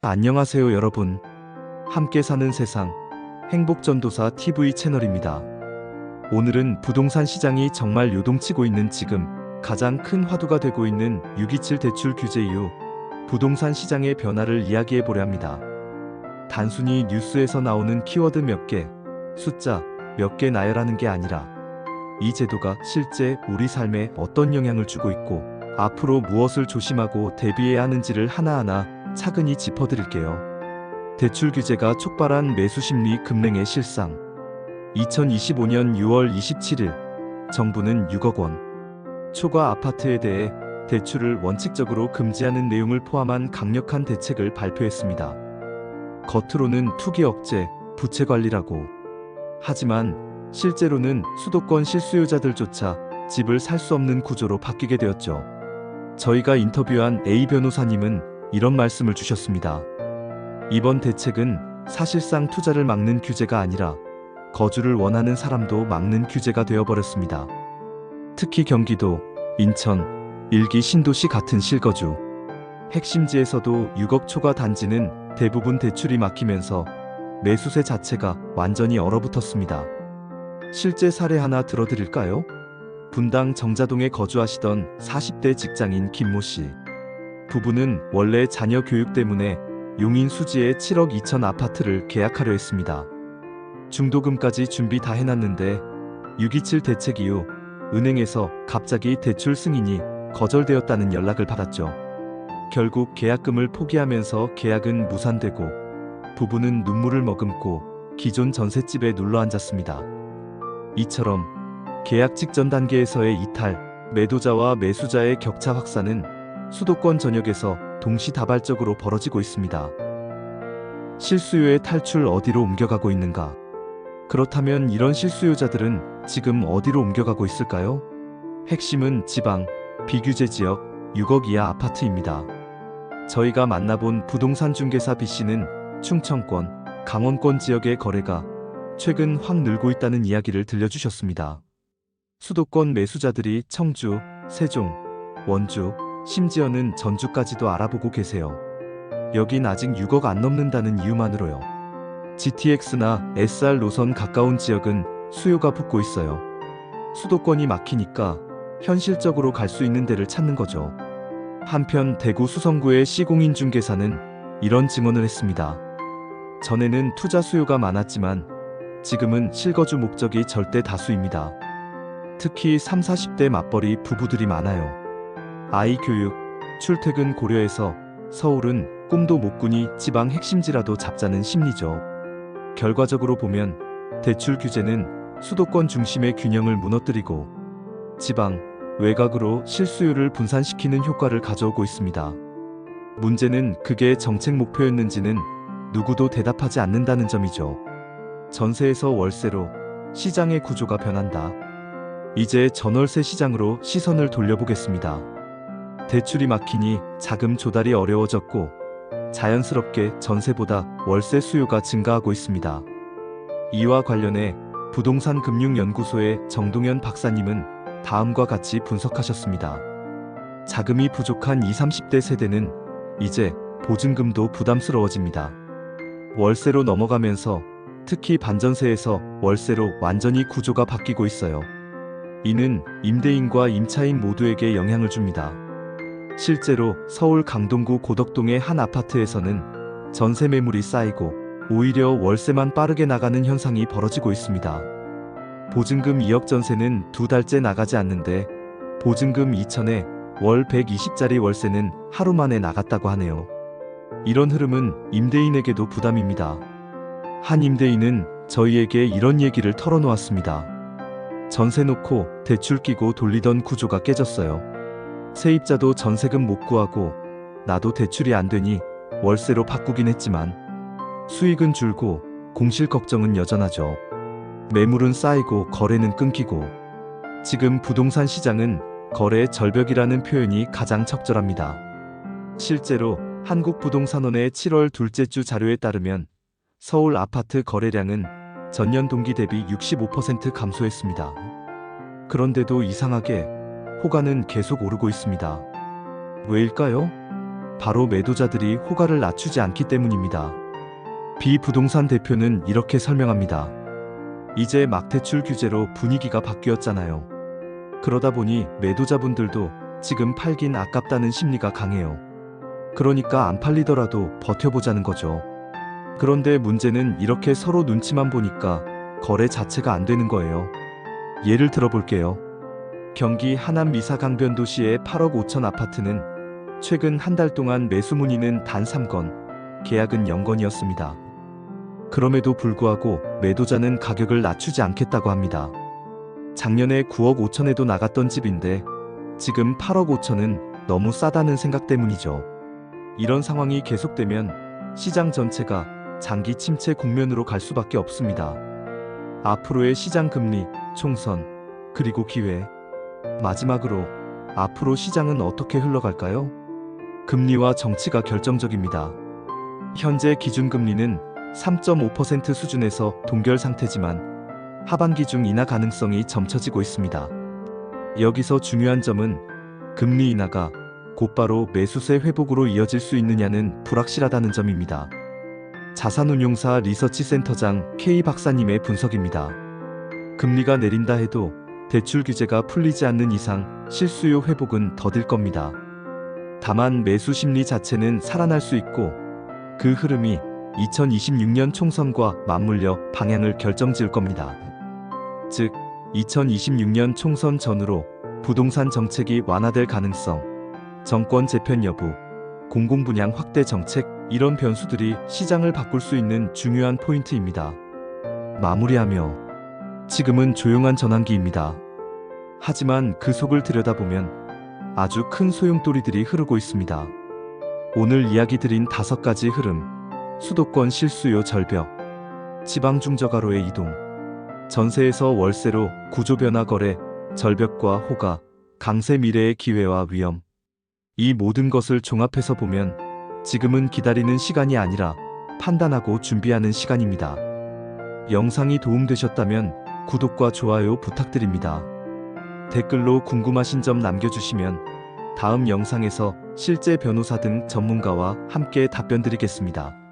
안녕하세요 여러분. 함께 사는 세상 행복전도사 TV 채널입니다. 오늘은 부동산 시장이 정말 요동치고 있는 지금 가장 큰 화두가 되고 있는 627 대출 규제 이후 부동산 시장의 변화를 이야기해 보려 합니다. 단순히 뉴스에서 나오는 키워드 몇 개, 숫자 몇 개 나열하는 게 아니라 이 제도가 실제 우리 삶에 어떤 영향을 주고 있고 앞으로 무엇을 조심하고 대비해야 하는지를 하나하나 차근히 짚어드릴게요. 대출 규제가 촉발한 매수 심리 급냉의 실상. 2025년 6월 27일 정부는 6억 원 초과 아파트에 대해 대출을 원칙적으로 금지하는 내용을 포함한 강력한 대책을 발표했습니다. 겉으로는 투기 억제, 부채 관리라고. 하지만 실제로는 수도권 실수요자들조차 집을 살 수 없는 구조로 바뀌게 되었죠. 저희가 인터뷰한 A 변호사님은 이런 말씀을 주셨습니다. 이번 대책은 사실상 투자를 막는 규제가 아니라 거주를 원하는 사람도 막는 규제가 되어버렸습니다. 특히 경기도, 인천, 일기 신도시 같은 실거주 핵심지에서도 6억 초과 단지는 대부분 대출이 막히면서 매수세 자체가 완전히 얼어붙었습니다. 실제 사례 하나 들어드릴까요? 분당 정자동에 거주하시던 40대 직장인 김모 씨. 부부는 원래 자녀 교육 때문에 용인 수지의 7억 2천 아파트를 계약하려 했습니다. 중도금까지 준비 다 해놨는데 627 대책 이후 은행에서 갑자기 대출 승인이 거절되었다는 연락을 받았죠. 결국 계약금을 포기하면서 계약은 무산되고 부부는 눈물을 머금고 기존 전셋집에 눌러앉았습니다. 이처럼 계약 직전 단계에서의 이탈, 매도자와 매수자의 격차 확산은 수도권 전역에서 동시다발적으로 벌어지고 있습니다. 실수요의 탈출 어디로 옮겨가고 있는가? 그렇다면 이런 실수요자들은 지금 어디로 옮겨가고 있을까요? 핵심은 지방, 비규제 지역, 6억 이하 아파트입니다. 저희가 만나본 부동산 중개사 B씨는 충청권, 강원권 지역의 거래가 최근 확 늘고 있다는 이야기를 들려주셨습니다. 수도권 매수자들이 청주, 세종, 원주, 심지어는 전주까지도 알아보고 계세요. 여긴 아직 6억 안 넘는다는 이유만으로요. GTX나 SR 노선 가까운 지역은 수요가 붙고 있어요. 수도권이 막히니까 현실적으로 갈 수 있는 데를 찾는 거죠. 한편 대구 수성구의 C공인중개사는 이런 증언을 했습니다. 전에는 투자 수요가 많았지만 지금은 실거주 목적이 절대 다수입니다. 특히 30, 40대 맞벌이 부부들이 많아요. 아이 교육, 출퇴근 고려해서 서울은 꿈도 못 꾸니 지방 핵심지라도 잡자는 심리죠. 결과적으로 보면 대출 규제는 수도권 중심의 균형을 무너뜨리고 지방, 외곽으로 실수요를 분산시키는 효과를 가져오고 있습니다. 문제는 그게 정책 목표였는지는 누구도 대답하지 않는다는 점이죠. 전세에서 월세로 시장의 구조가 변한다. 이제 전월세 시장으로 시선을 돌려보겠습니다. 대출이 막히니 자금 조달이 어려워졌고 자연스럽게 전세보다 월세 수요가 증가하고 있습니다. 이와 관련해 부동산금융연구소의 정동현 박사님은 다음과 같이 분석하셨습니다. 자금이 부족한 20, 30대 세대는 이제 보증금도 부담스러워집니다. 월세로 넘어가면서 특히 반전세에서 월세로 완전히 구조가 바뀌고 있어요. 이는 임대인과 임차인 모두에게 영향을 줍니다. 실제로 서울 강동구 고덕동의 한 아파트에서는 전세 매물이 쌓이고 오히려 월세만 빠르게 나가는 현상이 벌어지고 있습니다. 보증금 2억 전세는 2달째 나가지 않는데 보증금 2천에 월 120짜리 월세는 하루 만에 나갔다고 하네요. 이런 흐름은 임대인에게도 부담입니다. 한 임대인은 저희에게 이런 얘기를 털어놓았습니다. 전세 놓고 대출 끼고 돌리던 구조가 깨졌어요. 세입자도 전세금 못 구하고 나도 대출이 안 되니 월세로 바꾸긴 했지만 수익은 줄고 공실 걱정은 여전하죠. 매물은 쌓이고 거래는 끊기고 지금 부동산 시장은 거래의 절벽이라는 표현이 가장 적절합니다. 실제로 한국부동산원의 7월 둘째 주 자료에 따르면 서울 아파트 거래량은 전년 동기 대비 65% 감소했습니다. 그런데도 이상하게 호가는 계속 오르고 있습니다. 왜일까요? 바로 매도자들이 호가를 낮추지 않기 때문입니다. 비부동산 대표는 이렇게 설명합니다. 이제 막대출 규제로 분위기가 바뀌었잖아요. 그러다 보니 매도자분들도 지금 팔긴 아깝다는 심리가 강해요. 그러니까 안 팔리더라도 버텨보자는 거죠. 그런데 문제는 이렇게 서로 눈치만 보니까 거래 자체가 안 되는 거예요. 예를 들어볼게요. 경기 하남 미사 강변도시의 8억 5천 아파트는 최근 한 달 동안 매수 문의는 단 3건, 계약은 0건이었습니다. 그럼에도 불구하고 매도자는 가격을 낮추지 않겠다고 합니다. 작년에 9억 5천에도 나갔던 집인데 지금 8억 5천은 너무 싸다는 생각 때문이죠. 이런 상황이 계속되면 시장 전체가 장기 침체 국면으로 갈 수밖에 없습니다. 앞으로의 시장 금리, 총선, 그리고 기회. 마지막으로 앞으로 시장은 어떻게 흘러갈까요? 금리와 정치가 결정적입니다. 현재 기준금리는 3.5% 수준에서 동결 상태지만 하반기 중 인하 가능성이 점쳐지고 있습니다. 여기서 중요한 점은 금리 인하가 곧바로 매수세 회복으로 이어질 수 있느냐는 불확실하다는 점입니다. 자산운용사 리서치센터장 K 박사님의 분석입니다. 금리가 내린다 해도 대출 규제가 풀리지 않는 이상 실수요 회복은 더딜 겁니다. 다만 매수 심리 자체는 살아날 수 있고 그 흐름이 2026년 총선과 맞물려 방향을 결정지을 겁니다. 즉, 2026년 총선 전후로 부동산 정책이 완화될 가능성, 정권 재편 여부, 공공분양 확대 정책, 이런 변수들이 시장을 바꿀 수 있는 중요한 포인트입니다. 마무리하며 지금은 조용한 전환기입니다. 하지만 그 속을 들여다보면 아주 큰 소용돌이들이 흐르고 있습니다. 오늘 이야기 드린 5가지 흐름, 수도권 실수요 절벽, 지방 중저가로의 이동, 전세에서 월세로 구조변화 거래, 절벽과 호가, 강세 미래의 기회와 위험. 이 모든 것을 종합해서 보면 지금은 기다리는 시간이 아니라 판단하고 준비하는 시간입니다. 영상이 도움되셨다면 구독과 좋아요 부탁드립니다. 댓글로 궁금하신 점 남겨주시면 다음 영상에서 실제 변호사 등 전문가와 함께 답변드리겠습니다.